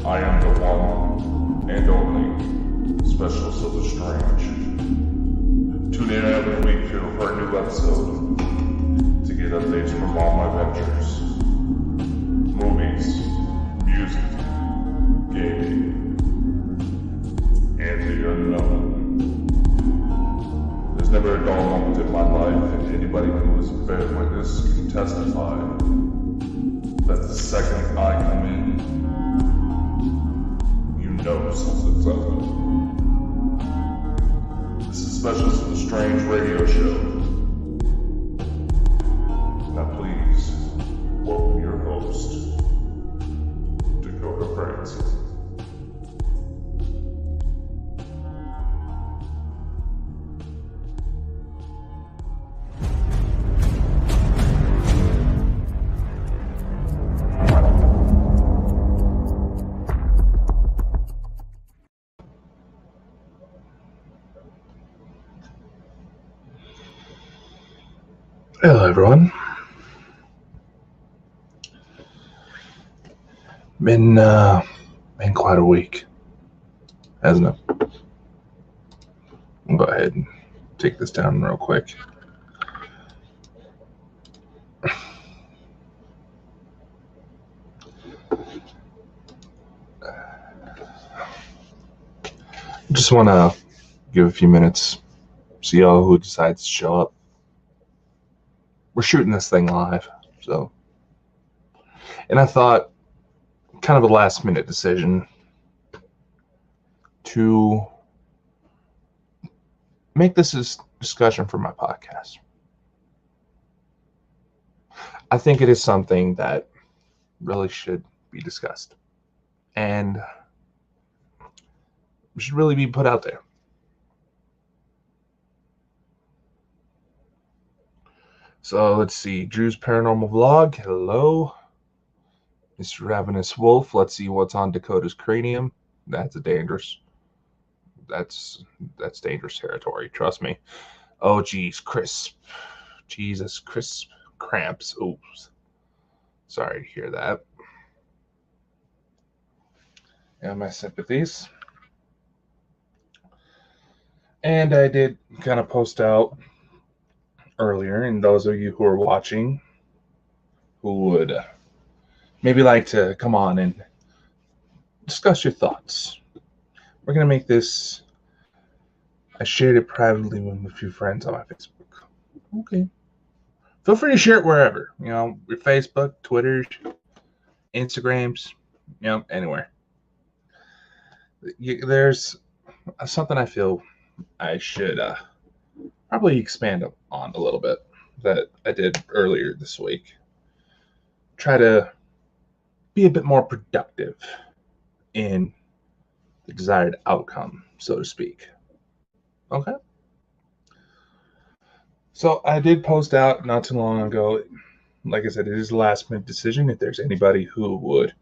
I am the one and only Specialist of the Strange. Tune in every week for a new episode to get updates from all my ventures. Movies, music, gaming, and the unknown. There's never a dull moment in my life, and anybody who has bear witness can testify that the second I come in, you know something's up. This is Specialist of the Strange radio show. Now please, welcome your host, Dakota Francis. Hello, everyone. Been quite a week, hasn't it? I'll go ahead and take this down real quick. Just want to give a few minutes, see all who decides to show up. We're shooting this thing live, so. And I thought, kind of a last minute decision to make this a discussion for my podcast. I think it is something that really should be discussed and should really be put out there. So let's see, Drew's Paranormal Vlog, hello. Mr. Ravenous Wolf, let's see what's on Dakota's cranium. That's dangerous territory, trust me. Oh geez, crisp. Jesus, crisp cramps. Oops. Sorry to hear that. And my sympathies. And I did kind of post out earlier, and those of you who are watching who would maybe like to come on and discuss your thoughts. We're going to make this, I shared it privately with a few friends on my Facebook. Okay. Feel free to share it wherever, your Facebook, Twitter, Instagrams, anywhere. There's something I feel I should probably expand on a little bit that I did earlier this week. Try to be a bit more productive in the desired outcome, so to speak. Okay? So I did post out not too long ago. Like I said, it is a last minute decision. If there's anybody who would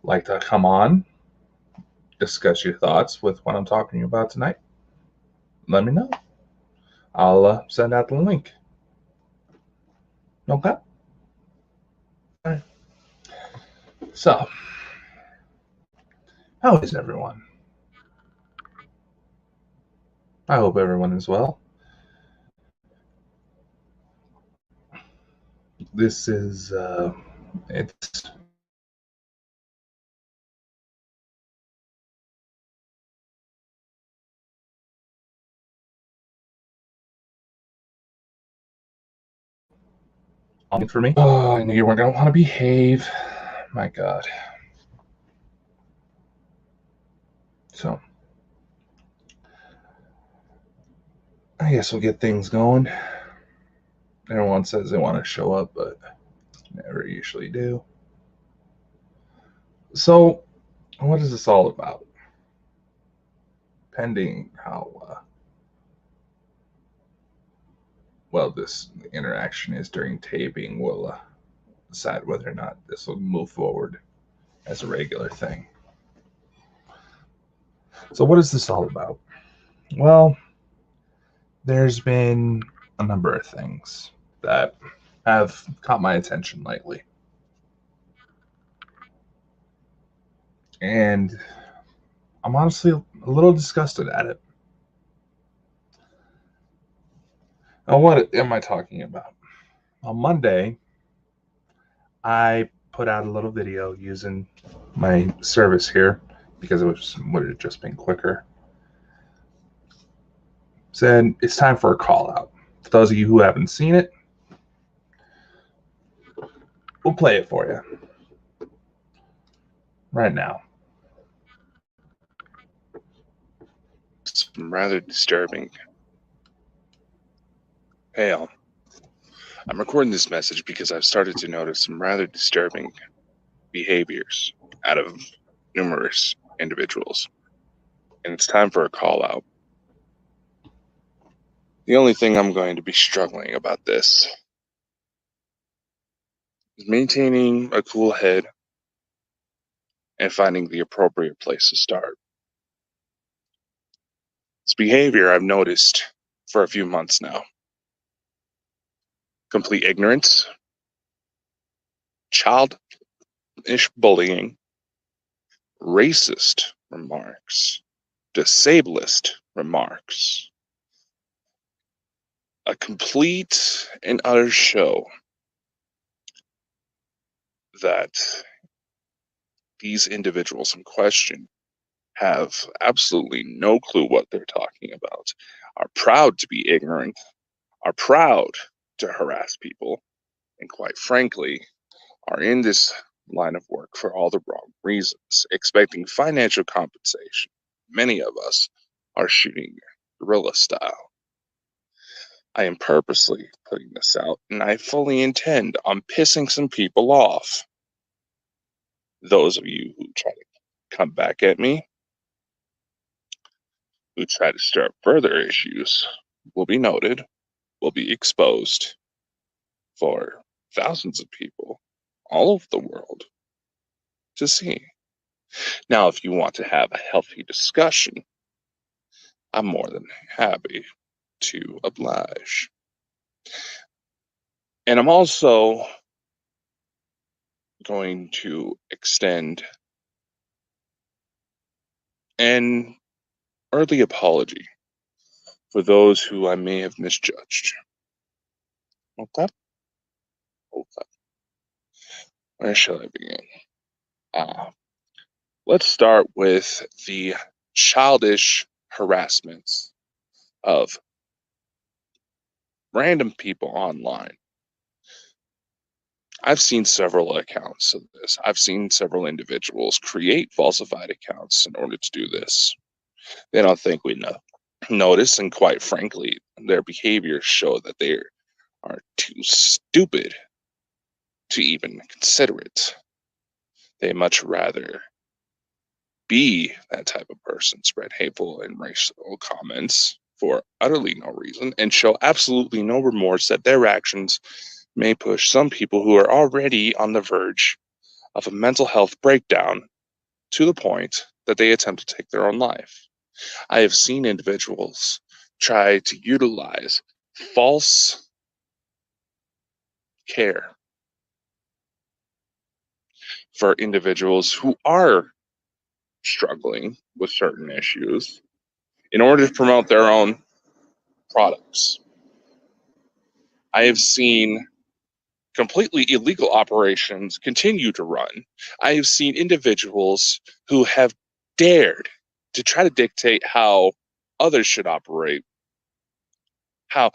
like to come on, discuss your thoughts with what I'm talking about tonight, let me know. I'll send out the link. Okay? All right. So, how is everyone? I hope everyone is well. This is, it's on for me. Oh, I knew you weren't going to want to behave. My God. So, I guess we'll get things going. Everyone says they want to show up, but never usually do. So, what is this all about? Pending how well this interaction is during taping, we'll decide whether or not this will move forward as a regular thing. So what is this all about? Well, there's been a number of things that have caught my attention lately. And I'm honestly a little disgusted at it. Now, what am I talking about? On Monday, I put out a little video using my service here because would have just been quicker. Said it's time for a call out. For those of you who haven't seen it, we'll play it for you right now. Some rather disturbing. Hey, all. I'm recording this message because I've started to notice some rather disturbing behaviors out of numerous individuals, and it's time for a call out. The only thing I'm going to be struggling about this is maintaining a cool head and finding the appropriate place to start. This behavior I've noticed for a few months now. Complete ignorance, childish bullying, racist remarks, disablest remarks, a complete and utter show that these individuals in question have absolutely no clue what they're talking about, are proud to be ignorant, are proud to harass people, and quite frankly, are in this line of work for all the wrong reasons, expecting financial compensation. Many of us are shooting guerrilla style. I am purposely putting this out, and I fully intend on pissing some people off. Those of you who try to come back at me, who try to stir up further issues, will be noted, will be exposed for thousands of people all over the world to see. Now, if you want to have a healthy discussion, I'm more than happy to oblige. And I'm also going to extend an early apology for those who I may have misjudged. Okay? Okay. Where shall I begin? Let's start with the childish harassments of random people online. I've seen several accounts of this. I've seen several individuals create falsified accounts in order to do this. They don't think we notice, and quite frankly, their behaviors show that they are too stupid to even consider it. They much rather be that type of person, spread hateful and racial comments for utterly no reason, and show absolutely no remorse that their actions may push some people who are already on the verge of a mental health breakdown to the point that they attempt to take their own life. I have seen individuals try to utilize false care for individuals who are struggling with certain issues in order to promote their own products. I have seen completely illegal operations continue to run. I have seen individuals who have dared to try to dictate how others should operate. How,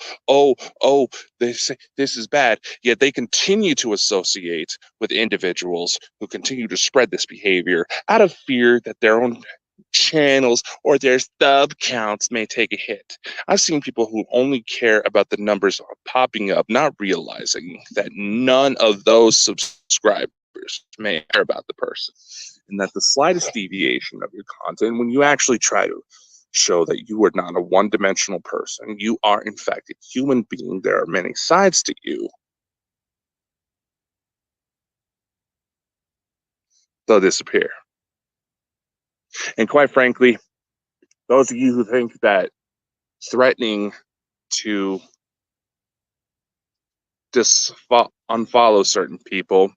they say this is bad, yet they continue to associate with individuals who continue to spread this behavior out of fear that their own channels or their sub counts may take a hit. I've seen people who only care about the numbers popping up, not realizing that none of those subscribers may care about the person, and that the slightest deviation of your content, when you actually try to show that you are not a one-dimensional person, you are in fact a human being, there are many sides to you, they'll disappear. And quite frankly, those of you who think that threatening to unfollow certain people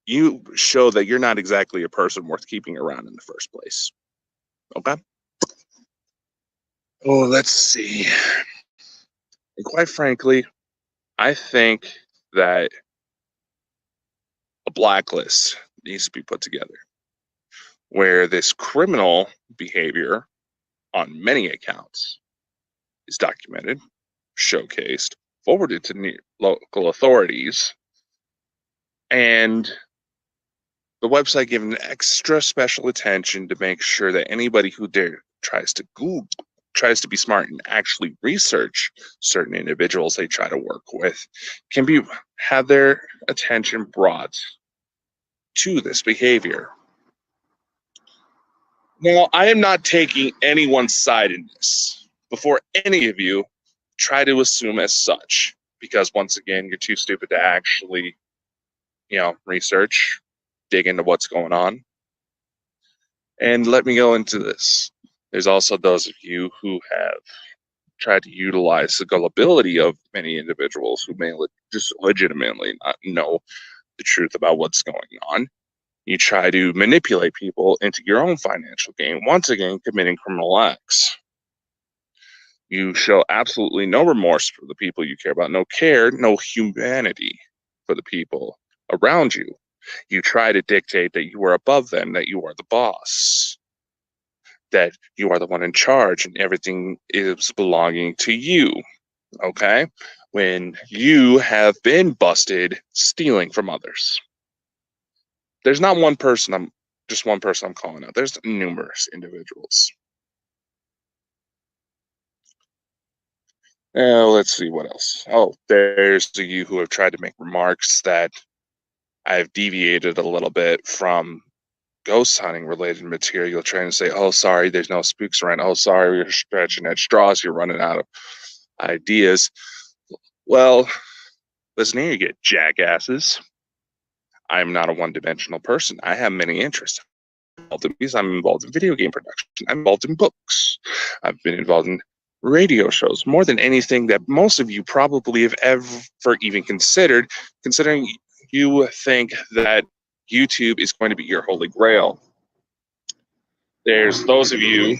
you show that you're not exactly a person worth keeping around in the first place. Okay? Oh, let's see. And quite frankly, I think that a blacklist needs to be put together where this criminal behavior on many accounts is documented, showcased, forwarded to local authorities, and the website given extra special attention to make sure that anybody who tries to be smart and actually research certain individuals they try to work with can have their attention brought to this behavior. Now, I am not taking anyone's side in this before any of you try to assume as such, because once again, you're too stupid to actually, research, dig into what's going on. And let me go into this. There's also those of you who have tried to utilize the gullibility of many individuals who may just legitimately not know the truth about what's going on. You try to manipulate people into your own financial gain, once again committing criminal acts. You show absolutely no remorse for the people you care about, no care, no humanity for the people around you. You try to dictate that you are above them, that you are the boss, that you are the one in charge and everything is belonging to you, okay? When you have been busted stealing from others. There's not one person I'm calling out. There's numerous individuals. Let's see what else. Oh, there's you who have tried to make remarks that I've deviated a little bit from ghost hunting related material, trying to say, oh, sorry, there's no spooks around. Oh, sorry, you're stretching at straws. You're running out of ideas. Well, listen here, you get jackasses. I'm not a one-dimensional person. I have many interests. I'm involved in video game production. I'm involved in books. I've been involved in radio shows more than anything that most of you probably have ever even considered, considering you think that YouTube is going to be your holy grail. There's those of you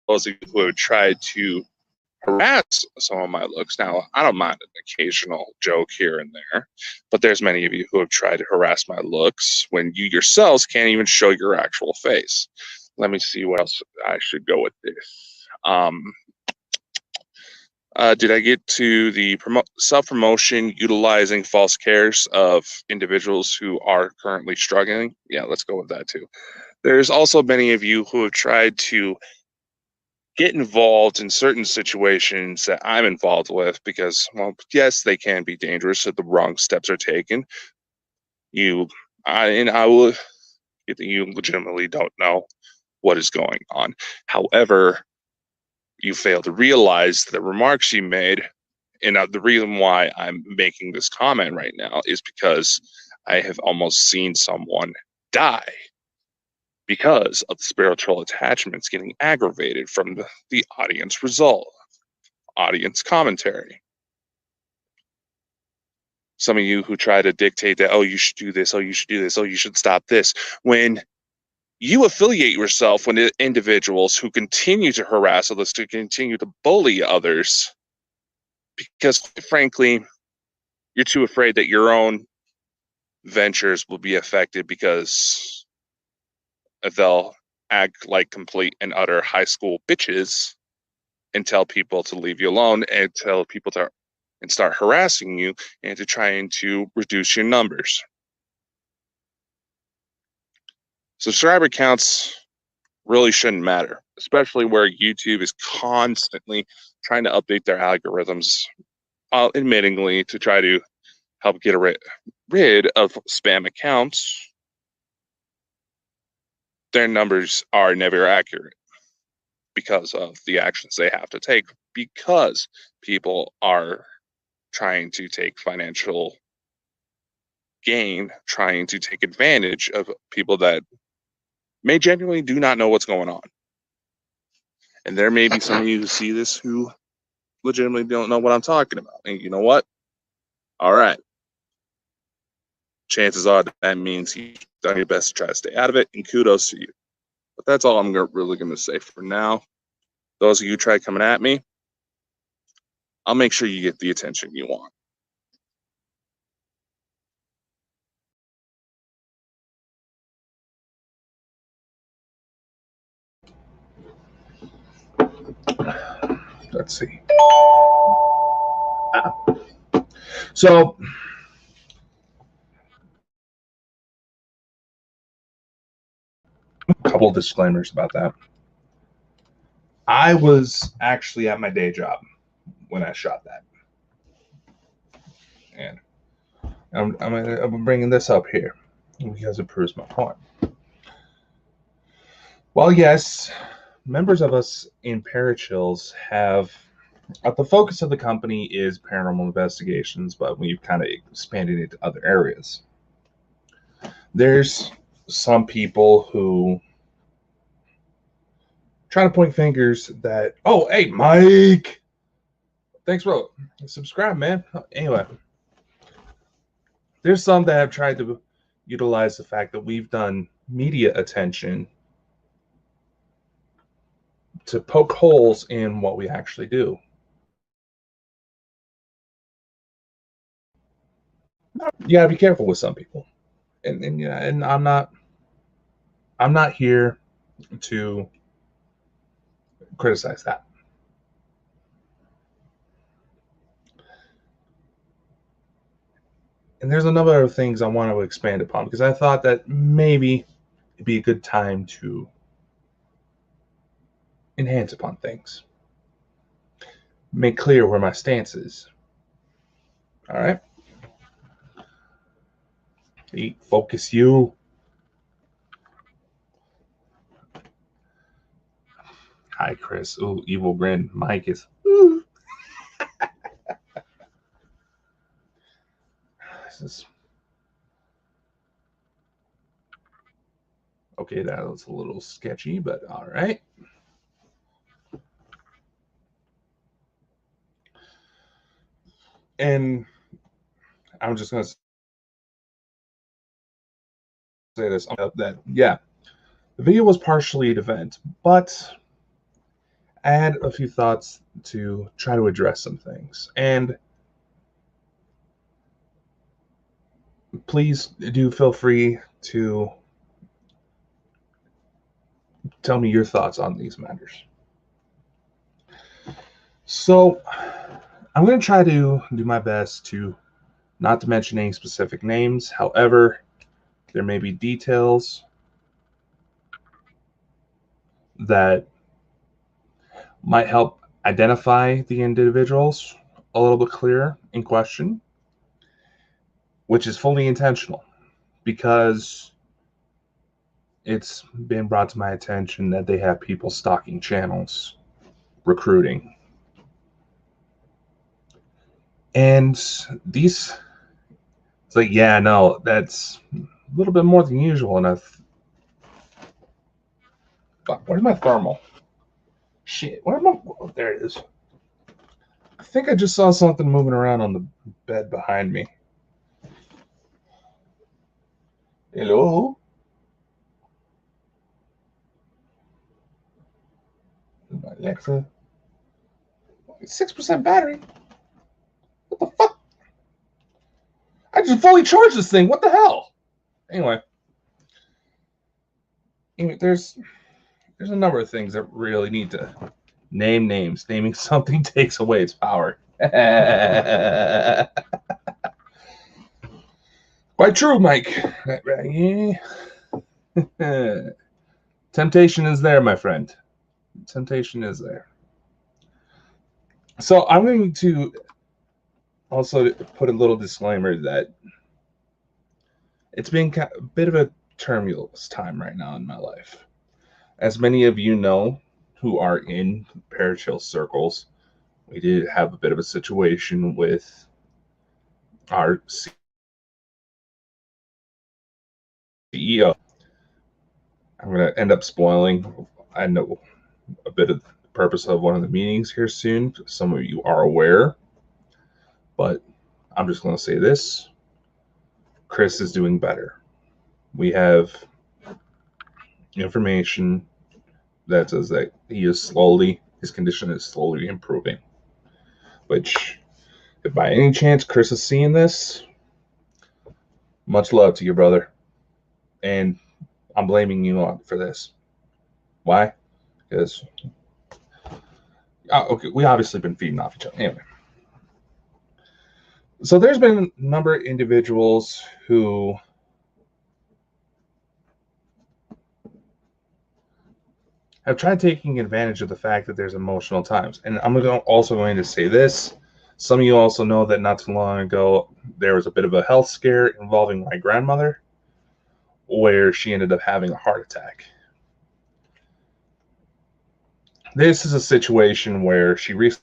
who have tried to harass some of my looks. Now, I don't mind an occasional joke here and there, but there's many of you who have tried to harass my looks when you yourselves can't even show your actual face. Let me see what else I should go with this. Did I get to the self-promotion utilizing false cares of individuals who are currently struggling? Yeah, let's go with that too. There's also many of you who have tried to get involved in certain situations that I'm involved with because, well, yes, they can be dangerous if the wrong steps are taken. You legitimately don't know what is going on. However, you fail to realize the remarks you made, and the reason why I'm making this comment right now is because I have almost seen someone die because of the spiritual attachments getting aggravated from the audience commentary. Some of you who try to dictate that, oh, you should do this, oh, you should do this, oh, you should stop this, when you affiliate yourself with individuals who continue to harass others, to continue to bully others, because frankly, you're too afraid that your own ventures will be affected because they'll act like complete and utter high school bitches and tell people to leave you alone and tell people to and start harassing you and to trying to reduce your numbers. Subscriber counts really shouldn't matter, especially where YouTube is constantly trying to update their algorithms, admittingly to try to help get rid of spam accounts. Their numbers are never accurate because of the actions they have to take, because people are trying to take financial gain, trying to take advantage of people that may genuinely do not know what's going on. And there may be some of you who see this who legitimately don't know what I'm talking about. And you know what? All right. chances are that means you've done your best to try to stay out of it, and kudos to you. But that's all I'm really going to say for now. Those of you who try coming at me, I'll make sure you get the attention you want. Let's see. So, a couple of disclaimers about that. I was actually at my day job when I shot that. And I'm bringing this up here because it proves my point. Well, yes, members of us in Parachills have, the focus of the company is paranormal investigations, but we've kind of expanded it to other areas. There's some people who try to point fingers that, oh, hey, Mike, thanks, bro. Subscribe, man. Anyway, there's some that have tried to utilize the fact that we've done media attention to poke holes in what we actually do. You gotta be careful with some people, and I'm not here to criticize that. And there's a number of things I want to expand upon because I thought that maybe it'd be a good time to enhance upon things, make clear where my stance is. All right. Focus you. Hi, Chris. Ooh, evil grin. Mike is. Ooh. This is. Okay, that was a little sketchy, but all right. And I'm just going to say this, that, yeah, the video was partially an event, but I had a few thoughts to try to address some things. And please do feel free to tell me your thoughts on these matters. So I'm going to try to do my best to not to mention any specific names. However, there may be details that might help identify the individuals a little bit clearer in question, which is fully intentional because it's been brought to my attention that they have people stalking channels, recruiting. And these, it's like, yeah, no, that's a little bit more than usual. And where's my thermal? Shit, where am I? Oh, there it is. I think I just saw something moving around on the bed behind me. Hello? Alexa. 6% battery? What the fuck? I just fully charged this thing. What the hell? Anyway, there's a number of things that really need to name names. Naming something takes away its power. Quite true, Mike. Temptation is there, my friend. Temptation is there. So I'm going to also put a little disclaimer that it's been a bit of a tumultuous time right now in my life. As many of you know who are in Parachill circles, we did have a bit of a situation with our CEO. I'm going to end up spoiling, I know, a bit of the purpose of one of the meetings here soon. Some of you are aware, but I'm just going to say this. Chris is doing better. We have information that says that his condition is slowly improving. Which, if by any chance Chris is seeing this, much love to your brother. And I'm blaming you for this. Why? Because okay, we obviously been feeding off each other. Anyway. So there's been a number of individuals who have tried taking advantage of the fact that there's emotional times. And I'm also going to say this. Some of you also know that not too long ago, there was a bit of a health scare involving my grandmother, where she ended up having a heart attack. This is a situation where she recently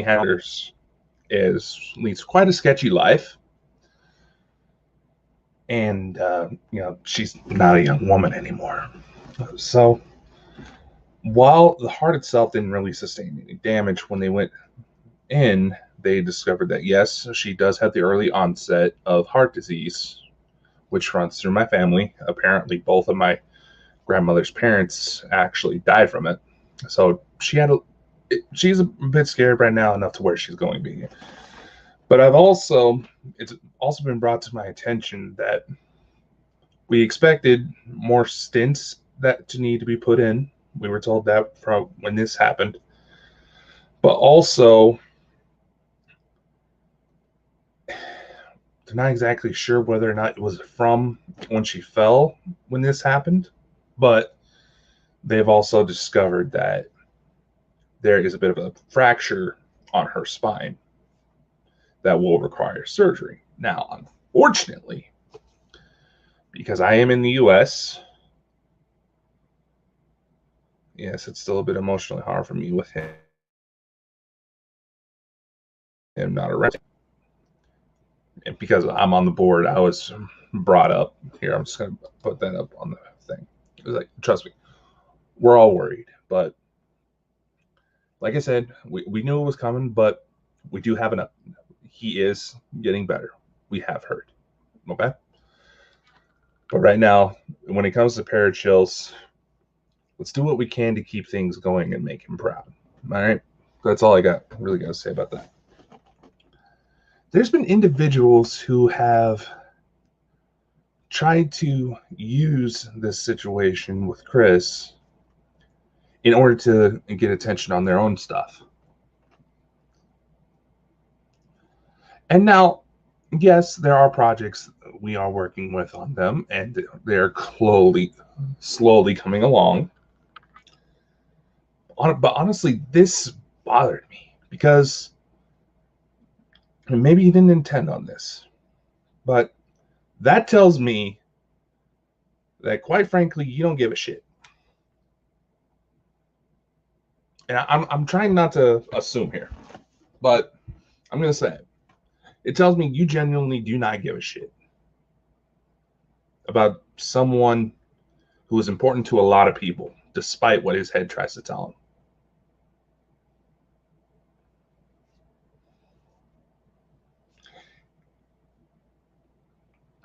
had leads quite a sketchy life. And, she's not a young woman anymore. So while the heart itself didn't really sustain any damage, when they went in, they discovered that, yes, she does have the early onset of heart disease, which runs through my family. Apparently, both of my grandmother's parents actually died from it. So she's a bit scared right now, enough to where she's going to be. But it's also been brought to my attention that we expected more stints that to need to be put in. We were told that from when this happened. But also, they're not exactly sure whether or not it was from when she fell when this happened. But they've also discovered that there is a bit of a fracture on her spine that will require surgery. Now, unfortunately, because I am in the US, yes, it's still a bit emotionally hard for me with him not around. And because I'm on the board, I was brought up here. I'm just going to put that up on the thing. It was like, trust me, we're all worried. But like I said, we knew it was coming, but we do have enough. He is getting better. We have heard. Okay? But right now, when it comes to Parachills, let's do what we can to keep things going and make him proud. All right? That's all I really got to say about that. There's been individuals who have tried to use this situation with Chris in order to get attention on their own stuff. And now, yes, there are projects we are working with on them, and they're slowly coming along. But honestly, this bothered me because maybe he didn't intend on this, but that tells me that, quite frankly, you don't give a shit. And I'm trying not to assume here, but I'm going to say it. It tells me you genuinely do not give a shit about someone who is important to a lot of people, despite what his head tries to tell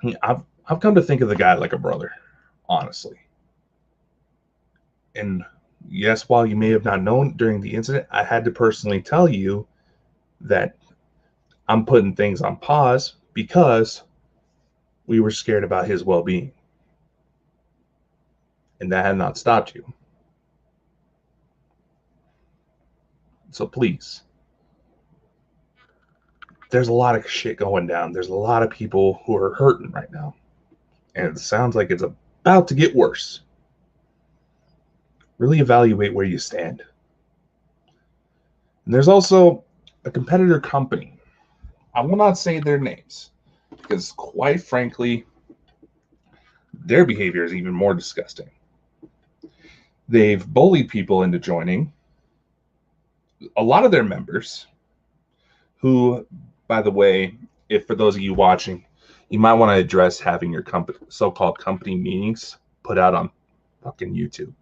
him. I've come to think of the guy like a brother, honestly. And yes, while you may have not known during the incident, I had to personally tell you that I'm putting things on pause because we were scared about his well-being. And that had not stopped you. So please, there's a lot of shit going down. There's a lot of people who are hurting right now. And it sounds like it's about to get worse. Really evaluate where you stand. And there's also a competitor company. I will not say their names because, quite frankly, their behavior is even more disgusting. They've bullied people into joining. A lot of their members, who, by the way, if for those of you watching, you might want to address having your so-called company meetings put out on fucking YouTube,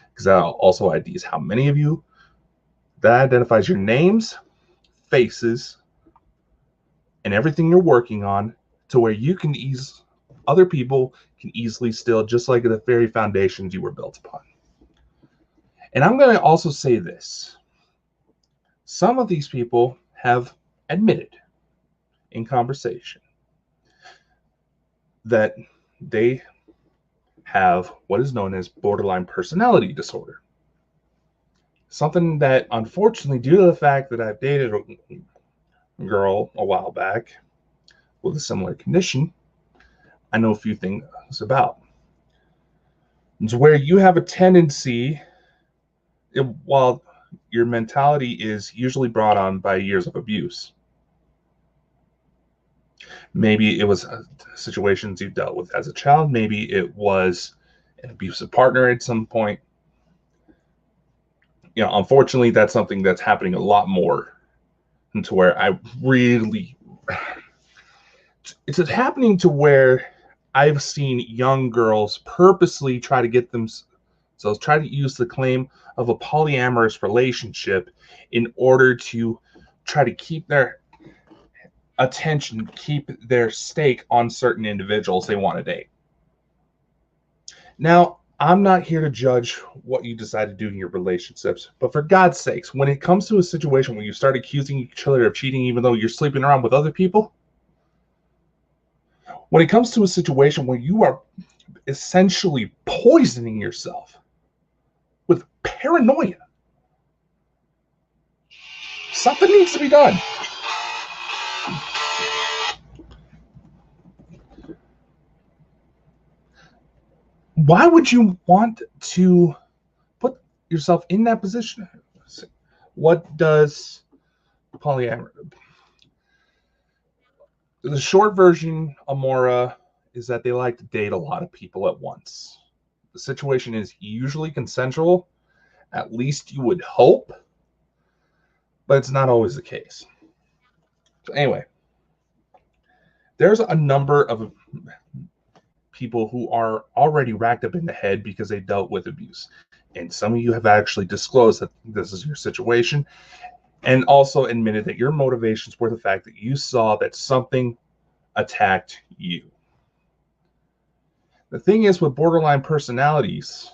because that also IDs how many of you. That identifies your names, faces, and everything you're working on to where you can other people can easily steal, just like the very foundations you were built upon. And I'm going to also say this. Some of these people have admitted in conversation that they have what is known as borderline personality disorder. Something that, unfortunately, due to the fact that I've dated a girl a while back with a similar condition, I know a few things about. It's where you have a tendency, while your mentality is usually brought on by years of abuse. Maybe it was situations you dealt with as a child. Maybe it was an abusive partner at some point. Unfortunately, that's something that's happening a lot more, to where it's happening to where I've seen young girls purposely try to get themselves, try to use the claim of a polyamorous relationship in order to try to keep their attention, keep their stake on certain individuals they want to date. Now, I'm not here to judge what you decide to do in your relationships, but for God's sakes, when it comes to a situation where you start accusing each other of cheating even though you're sleeping around with other people, when it comes to a situation where you are essentially poisoning yourself with paranoia, something needs to be done. Why would you want to put yourself in that position? What does polyamory? The short version, Amora, is that they like to date a lot of people at once. The situation is usually consensual, at least you would hope, but it's not always the case. So anyway, there's a number of people who are already racked up in the head because they dealt with abuse. And some of you have actually disclosed that this is your situation, and also admitted that your motivations were the fact that you saw that something attacked you. The thing is with borderline personalities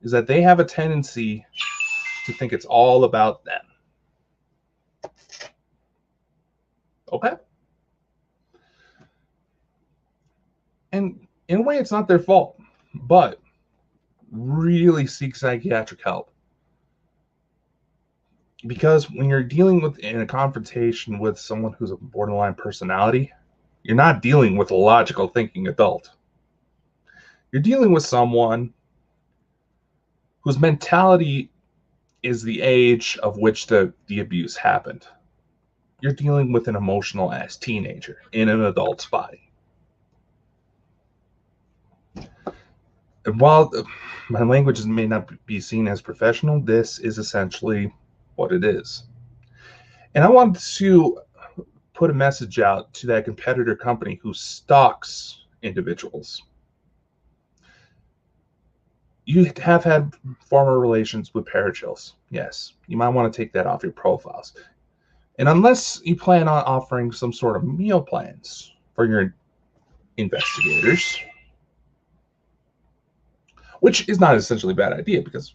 is that they have a tendency to think it's all about them. Okay? And in a way, it's not their fault, but really seek psychiatric help. Because when you're dealing in a confrontation with someone who's a borderline personality, you're not dealing with a logical thinking adult. You're dealing with someone whose mentality is the age of which the abuse happened. You're dealing with an emotional ass teenager in an adult's body. And while my language may not be seen as professional, this is essentially what it is. And I want to put a message out to that competitor company who stalks individuals. You have had former relations with parachills. Yes, you might want to take that off your profiles. And unless you plan on offering some sort of meal plans for your investigators, which is not essentially a bad idea because,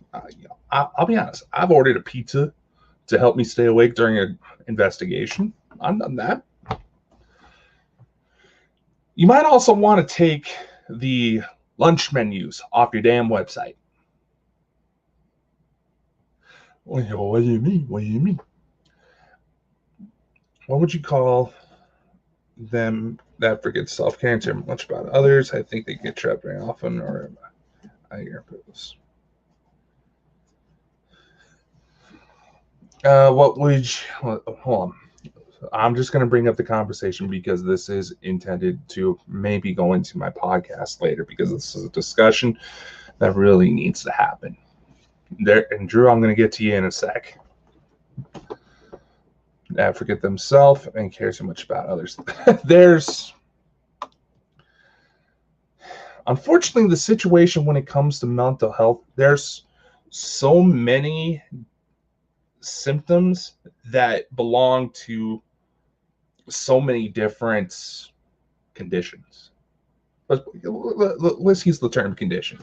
I'll be honest, I've ordered a pizza to help me stay awake during an investigation. I've done that. You might also want to take the lunch menus off your damn website. What do you mean? What do you mean? What would you call them that forget self-care and care much about others? I think they get trapped very often, or I hear this. What would you, hold on. I'm just going to bring up the conversation because this is intended to maybe go into my podcast later, because this is a discussion that really needs to happen. And Drew, I'm going to get to you in a sec. That forget themselves and care so much about others. Unfortunately, the situation when it comes to mental health, there's so many symptoms that belong to so many different conditions. Let's use the term condition.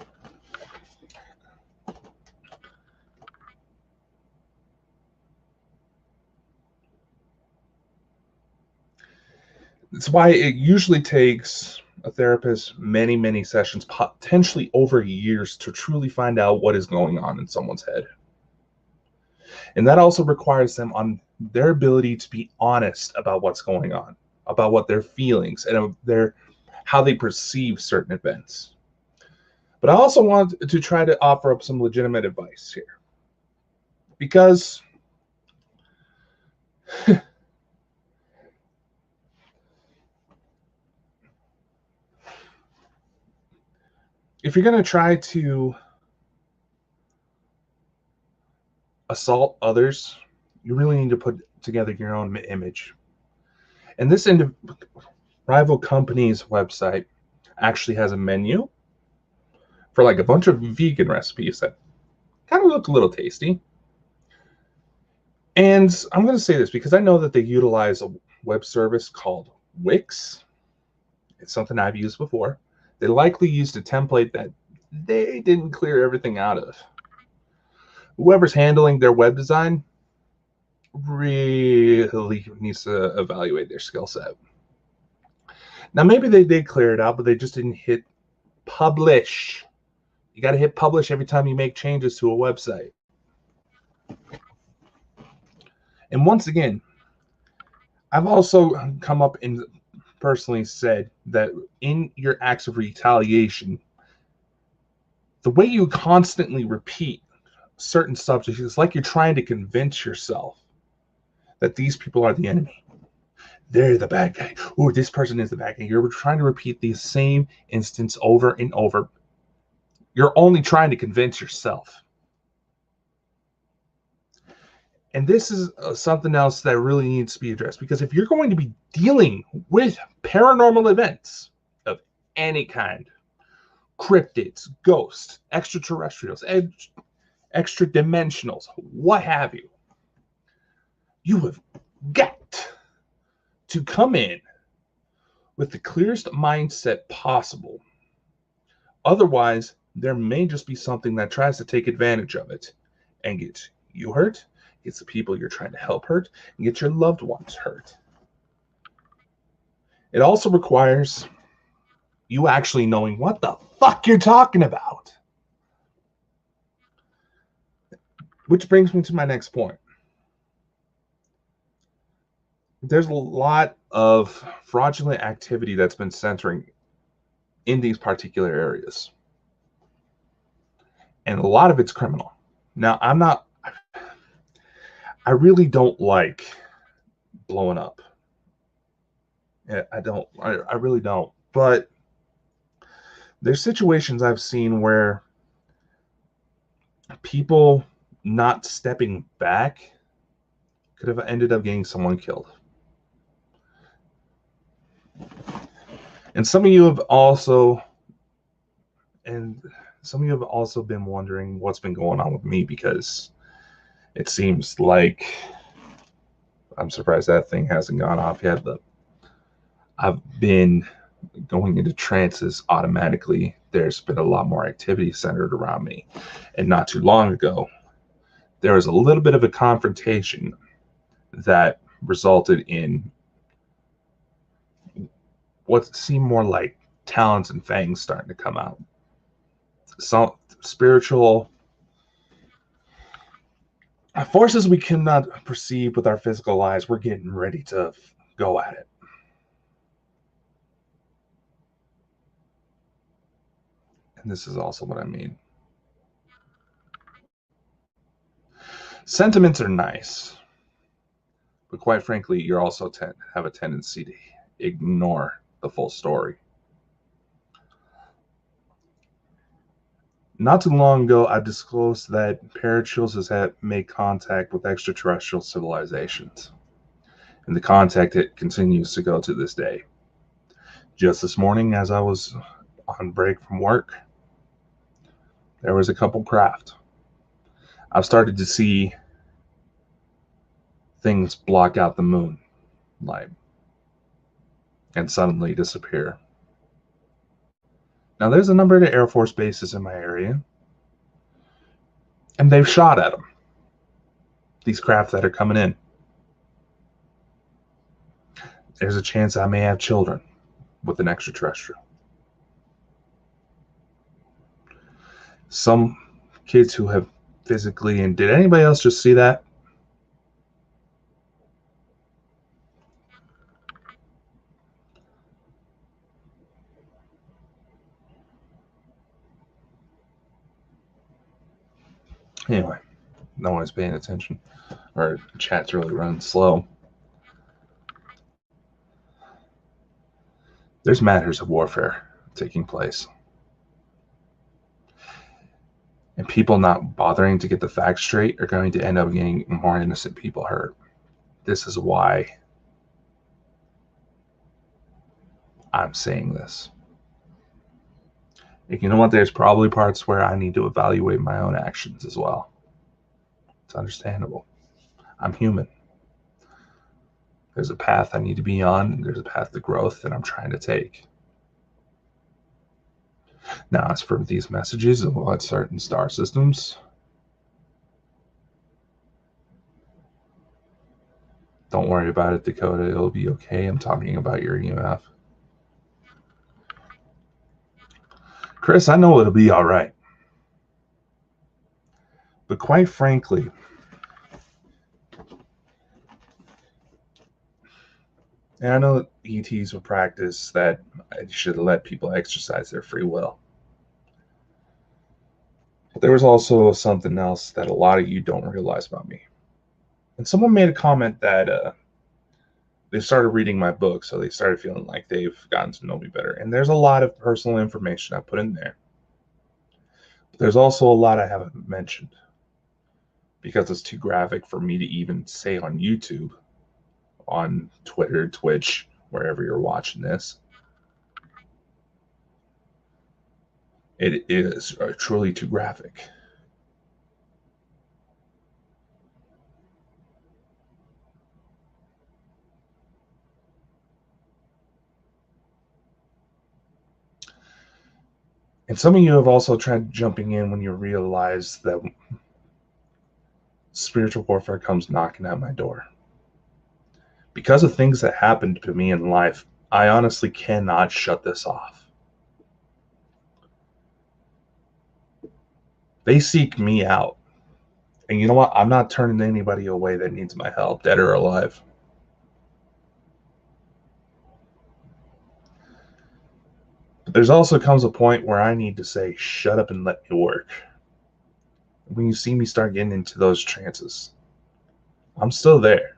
That's why it usually takes a therapist many, many sessions, potentially over years, to truly find out what is going on in someone's head. And that also requires them on their ability to be honest about what's going on, about what their feelings and how they perceive certain events. But I also want to try to offer up some legitimate advice here. Because if you're going to try to assault others, you really need to put together your own image. And this rival company's website actually has a menu for like a bunch of vegan recipes that kind of look a little tasty. And I'm going to say this because I know that they utilize a web service called Wix. It's something I've used before. They likely used a template that they didn't clear everything out of. Whoever's handling their web design really needs to evaluate their skill set. Now, maybe they did clear it out, but they just didn't hit publish. You got to hit publish every time you make changes to a website. And once again, I've also come up and personally said that in your acts of retaliation, the way you constantly repeat certain subjects is like you're trying to convince yourself that these people are the enemy. They're the bad guy. Or this person is the bad guy. You're trying to repeat the same instance over and over. You're only trying to convince yourself. And this is something else that really needs to be addressed, because if you're going to be dealing with paranormal events of any kind, cryptids, ghosts, extraterrestrials, extra dimensionals, what have you, you have got to come in with the clearest mindset possible. Otherwise, there may just be something that tries to take advantage of it and get you hurt, gets the people you're trying to help hurt, and get your loved ones hurt. It also requires you actually knowing what the fuck you're talking about. Which brings me to my next point. There's a lot of fraudulent activity that's been centering in these particular areas. And a lot of it's criminal. Now, I really don't like blowing up. I really don't. But there's situations I've seen where people not stepping back could have ended up getting someone killed. And some of you have also been wondering what's been going on with me, because it seems like, I'm surprised that thing hasn't gone off yet, but I've been going into trances automatically. There's been a lot more activity centered around me. And not too long ago, there was a little bit of a confrontation that resulted in what seemed more like talons and fangs starting to come out. Some spiritual forces we cannot perceive with our physical eyes, we're getting ready to go at it. And this is also what I mean. Sentiments are nice, but quite frankly, you also have a tendency to ignore the full story. Not too long ago, I disclosed that Parachills has made contact with extraterrestrial civilizations, and the contact it continues to go to this day. Just this morning, as I was on break from work, there was a couple craft. I've started to see things block out the moon, like and suddenly disappear. Now, there's a number of Air Force bases in my area, and they've shot at them. These craft that are coming in. There's a chance I may have children with an extraterrestrial. Some kids who have physically, and did anybody else just see that? Anyway, no one's paying attention. Or chat's really running slow. There's matters of warfare taking place. And people not bothering to get the facts straight are going to end up getting more innocent people hurt. This is why I'm saying this. And you know what? There's probably parts where I need to evaluate my own actions as well. It's understandable. I'm human. There's a path I need to be on, and there's a path to growth that I'm trying to take. Now, as for these messages about certain star systems, don't worry about it, Dakota. It'll be okay. I'm talking about your EMF. Chris, I know it'll be all right. But quite frankly, and I know that ETs will practice that I should let people exercise their free will. But there was also something else that a lot of you don't realize about me. And someone made a comment that they started reading my book, so they started feeling like they've gotten to know me better. And there's a lot of personal information I put in there. But there's also a lot I haven't mentioned because it's too graphic for me to even say on YouTube, on Twitter, Twitch, wherever you're watching this. It is truly too graphic. And some of you have also tried jumping in when you realize that spiritual warfare comes knocking at my door. Because of things that happened to me in life, I honestly cannot shut this off. They seek me out. And you know what? I'm not turning anybody away that needs my help, dead or alive. But there's also comes a point where I need to say, shut up and let me work. When you see me start getting into those trances, I'm still there.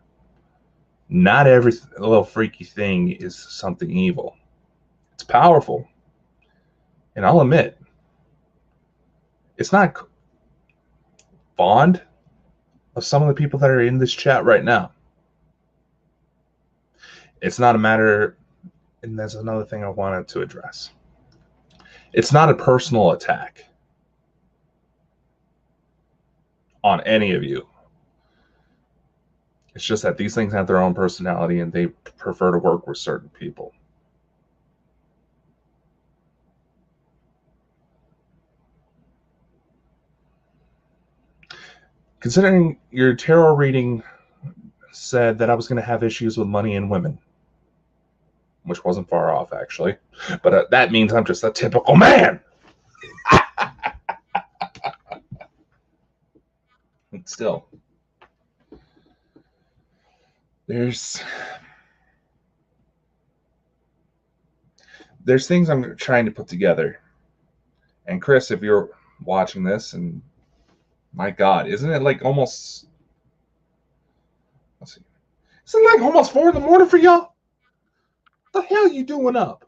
Not every little freaky thing is something evil. It's powerful. And I'll admit, it's not fond of some of the people that are in this chat right now. It's not a matter, and that's another thing I wanted to address. It's not a personal attack on any of you. It's just that these things have their own personality and they prefer to work with certain people. Considering your tarot reading said that I was going to have issues with money and women, which wasn't far off, actually. But that means I'm just a typical man. But still, there's things I'm trying to put together. And Chris, if you're watching this, and my God, isn't it like almost, let's see, isn't it like almost 4 a.m. for y'all? What the hell are you doing up?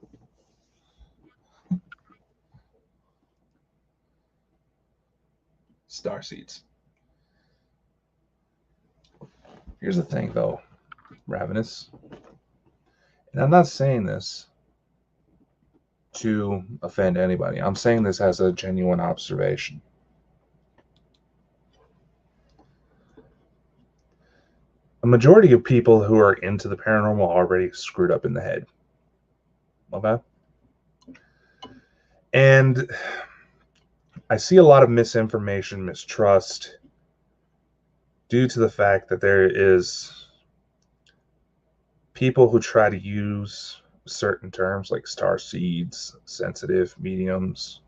Starseeds. Here's the thing, though, Ravenous. And I'm not saying this to offend anybody. I'm saying this as a genuine observation. A majority of people who are into the paranormal are already screwed up in the head. Okay. And I see a lot of misinformation, mistrust, due to the fact that there is people who try to use certain terms like star seeds, sensitive, mediums.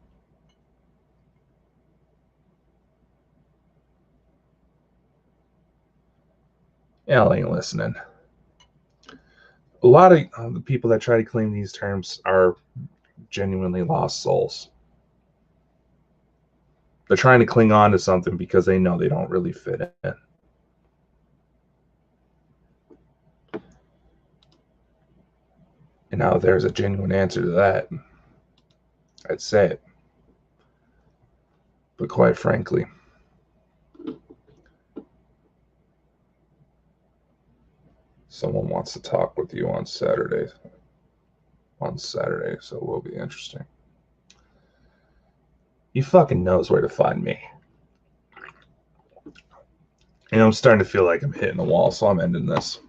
Y'all ain't listening. A lot of the people that try to claim these terms are genuinely lost souls. They're trying to cling on to something because they know they don't really fit in. And now there's a genuine answer to that. I'd say it. But quite frankly, someone wants to talk with you on Saturday. So it will be interesting. He fucking knows where to find me. And I'm starting to feel like I'm hitting a wall, so I'm ending this.